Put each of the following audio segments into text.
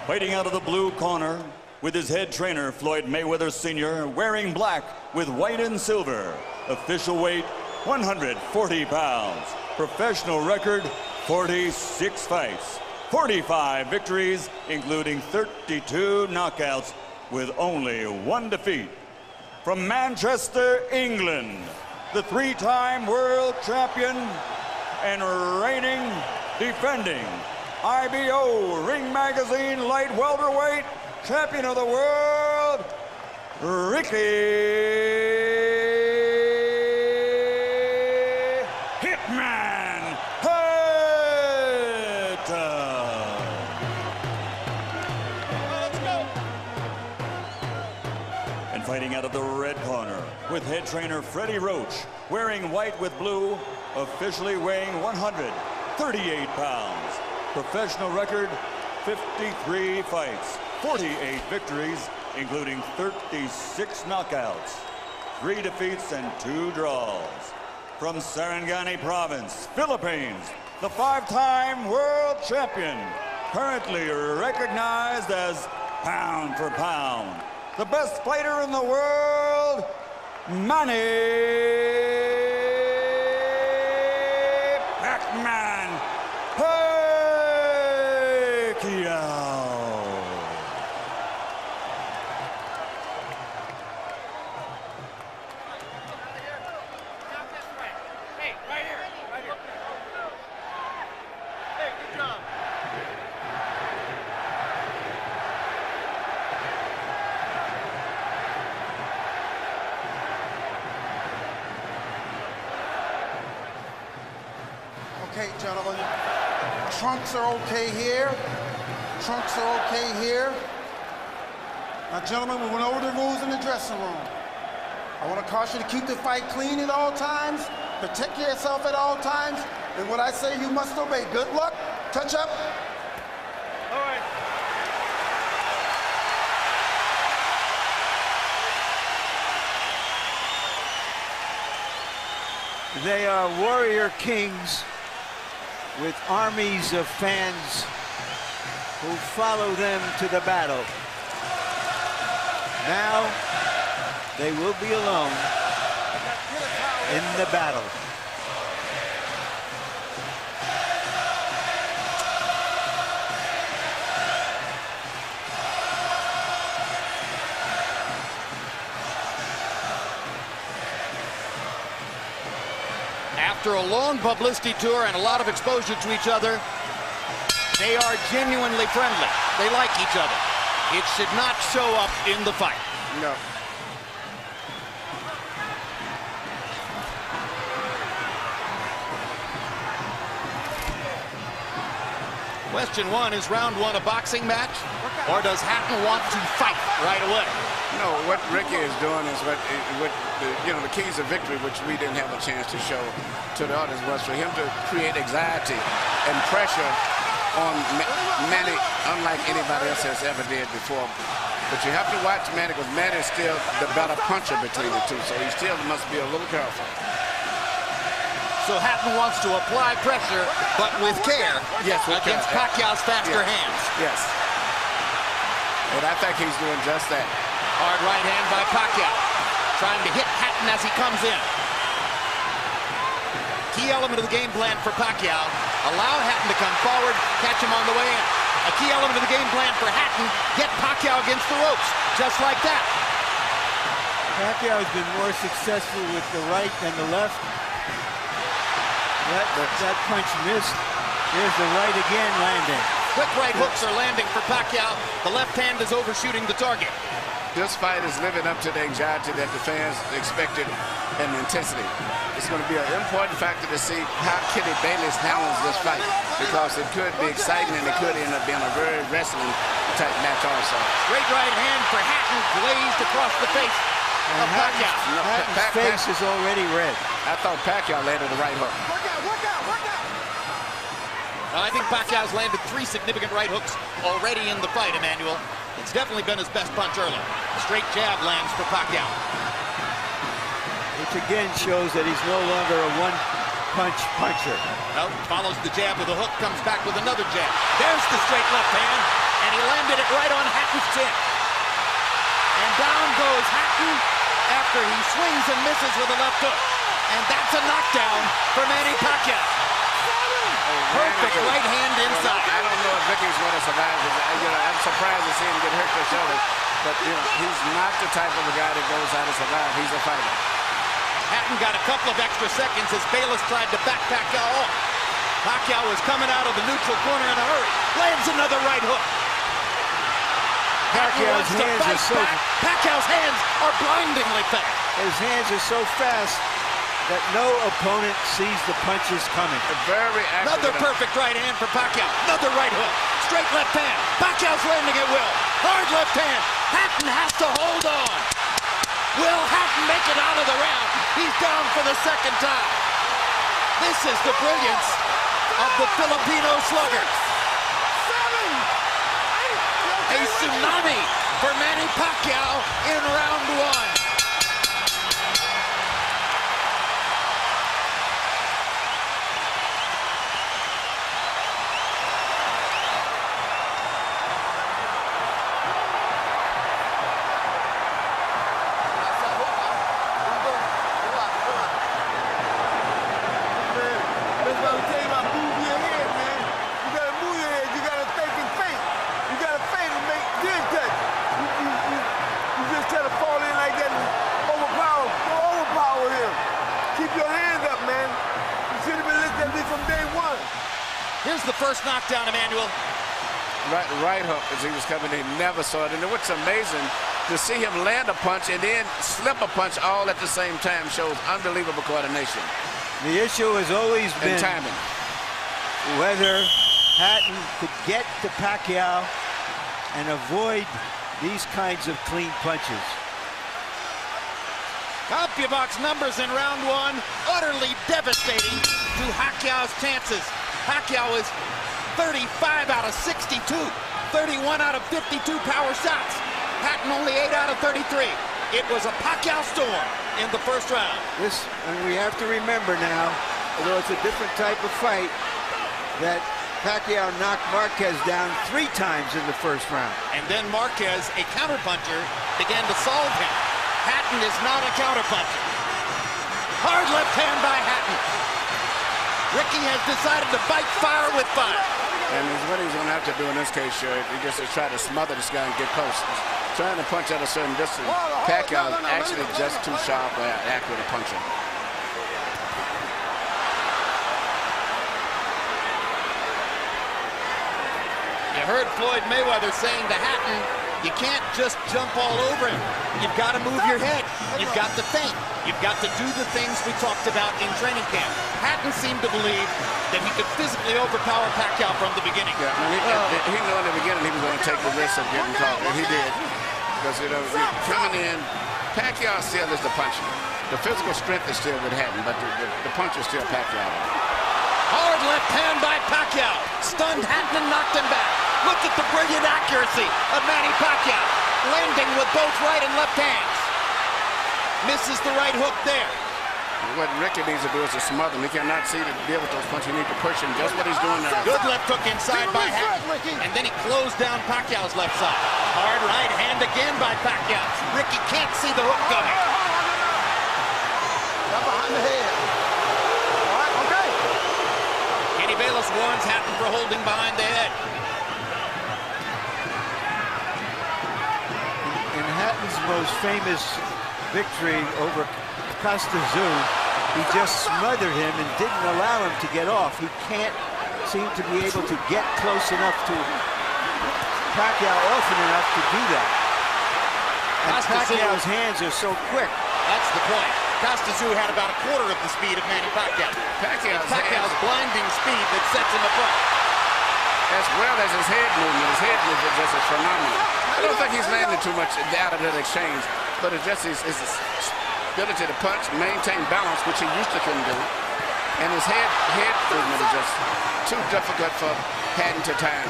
Fighting out of the blue corner with his head trainer, Floyd Mayweather Sr., wearing black with white and silver. Official weight, 140 pounds. Professional record, 46 fights. 45 victories, including 32 knockouts, with only one defeat. From Manchester, England, the three-time world champion and reigning, defending IBO Ring Magazine light welterweight champion of the world, Ricky Hitman Hatton. Let's go. And fighting out of the red corner with head trainer Freddie Roach, wearing white with blue, officially weighing 138 pounds. Professional record, 53 fights, 48 victories, including 36 knockouts, 3 defeats and 2 draws. From Sarangani Province, Philippines, the 5-time world champion, currently recognized as pound for pound, the best fighter in the world, Manny Pacquiao. Hey, right here. Right here. Hey, good job. Okay, gentlemen, trunks are okay here. Trunks are okay here. Now, gentlemen, we went over the rules in the dressing room. I want to caution you to keep the fight clean at all times, protect yourself at all times, and what I say you must obey. Good luck. Touch up. All right. They are warrior kings with armies of fans who follow them to the battle. Now they will be alone in the battle. After a long publicity tour and a lot of exposure to each other, they are genuinely friendly. They like each other. It should not show up in the fight. No. Question one, is round one a boxing match? Or does Hatton want to fight right away? No, what Ricky is doing is what the keys of victory, which we didn't have a chance to show to the others, was for him to create anxiety and pressure on Manny, unlike anybody else has ever did before. But you have to watch Manny, because Manny is still the better puncher between the two, so he still must be a little careful. So Hatton wants to apply pressure, but with care, yes, against Pacquiao's faster hands. Yes. And I think he's doing just that. Hard right hand by Pacquiao, trying to hit Hatton as he comes in. Key element of the game plan for Pacquiao, allow Hatton to come forward, catch him on the way in. A key element of the game plan for Hatton, get Pacquiao against the ropes, just like that. Pacquiao has been more successful with the right than the left. That punch missed. There's the right again landing. Quick right hooks are landing for Pacquiao. The left hand is overshooting the target. This fight is living up to the anxiety that the fans expected and intensity. It's going to be an important factor to see how Kitty Bayless handles this fight, because it could be exciting and it could end up being a very wrestling type match also. Great right hand for Hatton, glazed across the face of Pacquiao. Hatton's face is already red. I thought Pacquiao landed the right hook. I think Pacquiao's landed 3 significant right hooks already in the fight, Emmanuel. It's definitely been his best punch early. Straight jab lands for Pacquiao. Which again shows that he's no longer a one-punch puncher. Nope, follows the jab with a hook, comes back with another jab. There's the straight left hand, and he landed it right on Hatton's chin. And down goes Hatton after he swings and misses with a left hook. And that's a knockdown for Manny Pacquiao. Perfect right hand inside. I don't know if Ricky's going to survive. I'm surprised to see him get hurt for shoulder. But, he's not the type of a guy that goes out to survive. He's a fighter. Hatton got a couple of extra seconds as Bayless tried to back Pacquiao off. Pacquiao was coming out of the neutral corner in a hurry. Lands another right hook. Pacquiao's hands are so Pacquiao's hands are blindingly fast. His hands are so fast that no opponent sees the punches coming. Very accurate. Another perfect right hand for Pacquiao. Another right hook. Straight left hand. Pacquiao's landing at will. Hard left hand. Hatton has to hold on. Will Hatton make it out of the round? He's down for the second time. This is the brilliance of the Filipino slugger. A tsunami for Manny Pacquiao in round one. Here's the first knockdown, Emmanuel. Right hook as he was coming in. He never saw it. And what's amazing, to see him land a punch and then slip a punch all at the same time shows unbelievable coordination. The issue has always been timing. Whether Hatton could get to Pacquiao and avoid these kinds of clean punches. CompuBox numbers in round one, utterly devastating to Pacquiao's chances. Pacquiao is 35 out of 62, 31 out of 52 power shots. Hatton only 8 out of 33. It was a Pacquiao storm in the first round. And we have to remember now, although it's a different type of fight, that Pacquiao knocked Marquez down 3 times in the first round. And then Marquez, a counterpuncher, began to solve him. Hatton is not a counterpuncher. Hard left hand by Hatton. Ricky has decided to fight fire with fire. And what he's going to have to do in this case, he just to try to smother this guy and get close. He's trying to punch at a certain distance. Pacquiao is actually just too sharp or accurate a puncher. You heard Floyd Mayweather saying to Hatton, you can't just jump all over him. You've got to move your head. You've got to think. You've got to do the things we talked about in training camp. Hatton seemed to believe that he could physically overpower Pacquiao from the beginning. Yeah, he knew in the beginning he was going to take the risk of getting caught, and he did. Because, coming in, Pacquiao still is the puncher. The physical strength is still with Hatton, but the punch is still Pacquiao. Hard left hand by Pacquiao. Stunned Hatton and knocked him back. Look at the brilliant accuracy of Manny Pacquiao. Landing with both right and left hands. Misses the right hook there. What Ricky needs to do is to smother him. He cannot see to deal with those punches. He needs to push him. Just what he's doing now. Good left hook inside by Hatton. And then he closed down Pacquiao's left side. Hard right hand again by Pacquiao. Ricky can't see the hook coming. Got behind the head. All right, okay. Kenny Bayless warns Hatton for holding behind the head. In Hatton's most famous victory over Costa Zoo, he just smothered him and didn't allow him to get off. He can't seem to be able to get close enough to Pacquiao often enough to do that. And Pacquiao's hands are so quick. That's the point. Costa Zoo had about a quarter of the speed of Manny Pacquiao. Pacquiao's blinding speed that sets him apart. As well as his head movement. His head movement just is phenomenal. I don't think he's landing too much out of that exchange, but it's just his ability to punch, maintain balance, which he used to couldn't do. And his head movement is just too difficult for Hatton to time.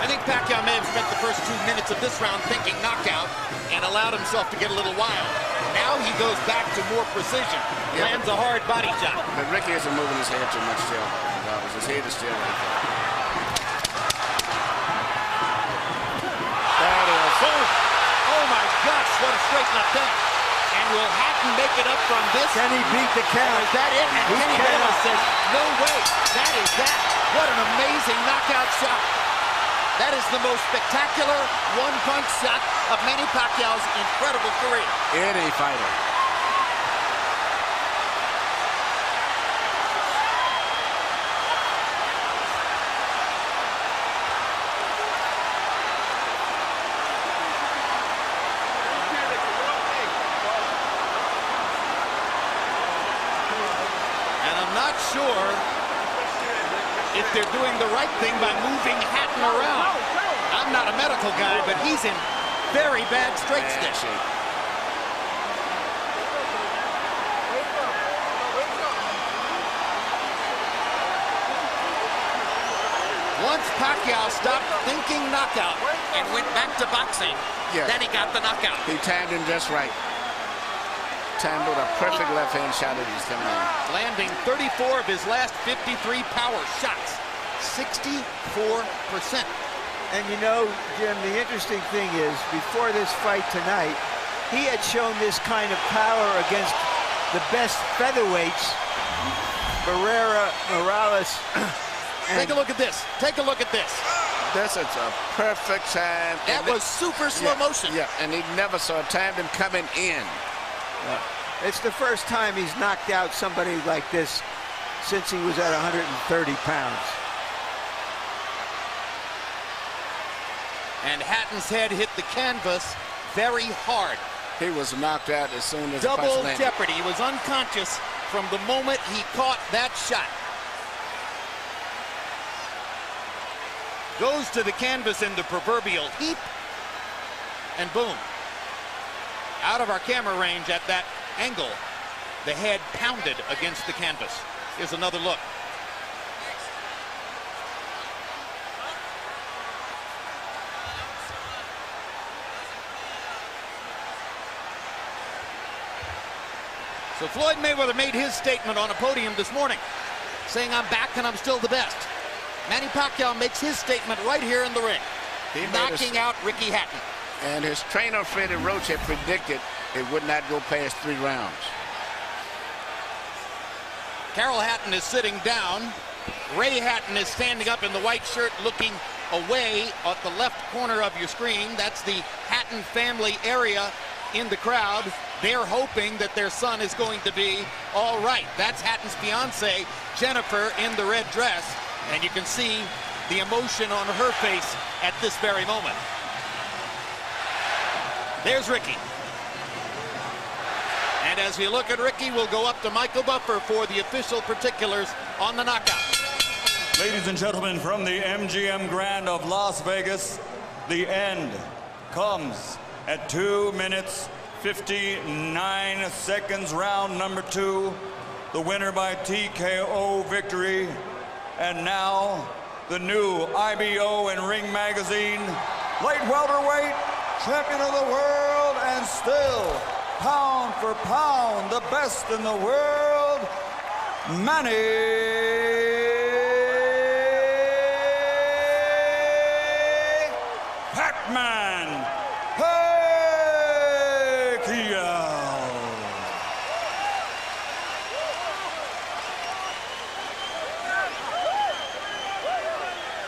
I think Pacquiao may have spent the first 2 minutes of this round thinking knockout and allowed himself to get a little wild. Now he goes back to more precision. Lands a hard body shot. But Ricky isn't moving his head too much still. His head is still right there. What a straight left hand. And will Hatton make it up from this? Can he beat the count? Is that it? And He Kenny cannot. Bayless says, no way. That is that. What an amazing knockout shot. That is the most spectacular one-punch shot of Manny Pacquiao's incredible career. Any fighter. And I'm not sure if they're doing the right thing by moving Hatton around. I'm not a medical guy, but he's in very bad straight stitch. Once Pacquiao stopped thinking knockout and went back to boxing, then he got the knockout. He timed him just right. Timed with a perfect left-hand shot that he's coming in. Landing 34 of his last 53 power shots. 64%. And you know, Jim, the interesting thing is, before this fight tonight, he had shown this kind of power against the best featherweights, Barrera, Morales. Take a look at this. Take a look at this. This is a perfect time. That was super slow motion. Yeah, and he never saw it. Timed him coming in. It's the first time he's knocked out somebody like this since he was at 130 pounds. And Hatton's head hit the canvas very hard. He was knocked out as soon as the punch Double landed. jeopardy. He was unconscious from the moment he caught that shot. Goes to the canvas in the proverbial heap, and boom. Out of our camera range at that angle, the head pounded against the canvas. Here's another look. So Floyd Mayweather made his statement on a podium this morning, saying, I'm back and I'm still the best. Manny Pacquiao makes his statement right here in the ring, knocking out Ricky Hatton. And his trainer, Freddie Roach, had predicted it would not go past 3 rounds. Carol Hatton is sitting down. Ray Hatton is standing up in the white shirt looking away at the left corner of your screen. That's the Hatton family area in the crowd. They're hoping that their son is going to be all right. That's Hatton's fiance, Jennifer, in the red dress. And you can see the emotion on her face at this very moment. There's Ricky. And as we look at Ricky, we'll go up to Michael Buffer for the official particulars on the knockout. Ladies and gentlemen, from the MGM Grand of Las Vegas, the end comes at 2 minutes, 59 seconds, round number 2. The winner by TKO victory. And now, the new IBO and Ring Magazine light welterweight champion of the world, and still, pound for pound, the best in the world, Manny Pacquiao.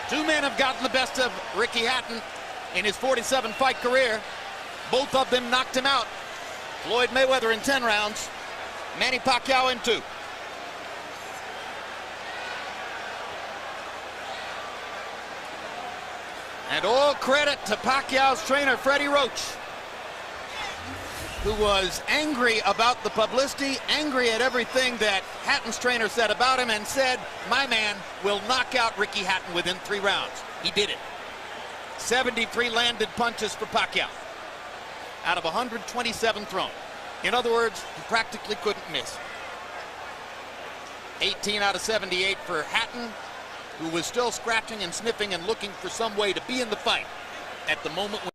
Two men have gotten the best of Ricky Hatton in his 47-fight career. Both of them knocked him out. Floyd Mayweather in 10 rounds, Manny Pacquiao in 2. And all credit to Pacquiao's trainer, Freddie Roach, who was angry about the publicity, angry at everything that Hatton's trainer said about him, and said, my man will knock out Ricky Hatton within 3 rounds. He did it. 73 landed punches for Pacquiao out of 127 thrown. In other words, he practically couldn't miss. 18 out of 78 for Hatton, who was still scratching and sniffing and looking for some way to be in the fight at the moment when